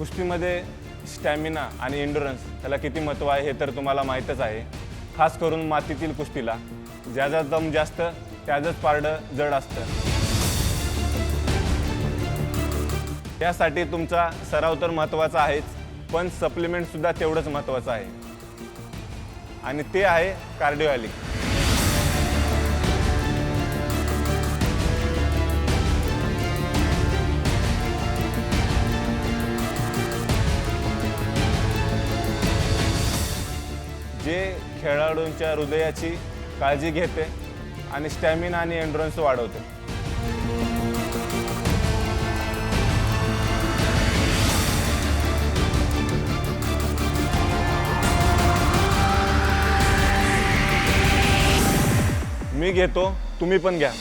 कुस्तीमध्ये स्टॅमिना आणि एंड्युरन्स त्याला किती महत्त्व आहे हे तर तुम्हाला माहीतच आहे। खास करून मातीतील कुस्तीला ज्याचा दम जास्त त्याचंच पारडं जड असतं। यासाठी तुमचा सराव तर महत्त्वाचा आहेच, पण सप्लिमेंटसुद्धा तेवढंच महत्त्वाचं आहे आणि ते आहे कार्डिओलिक। जे खेळाडूंच्या हृदयाची काळजी घेते आणि स्टॅमिना आणि एंड्युरन्स वाढवते। मी घेतो, तुम्ही पण घ्या।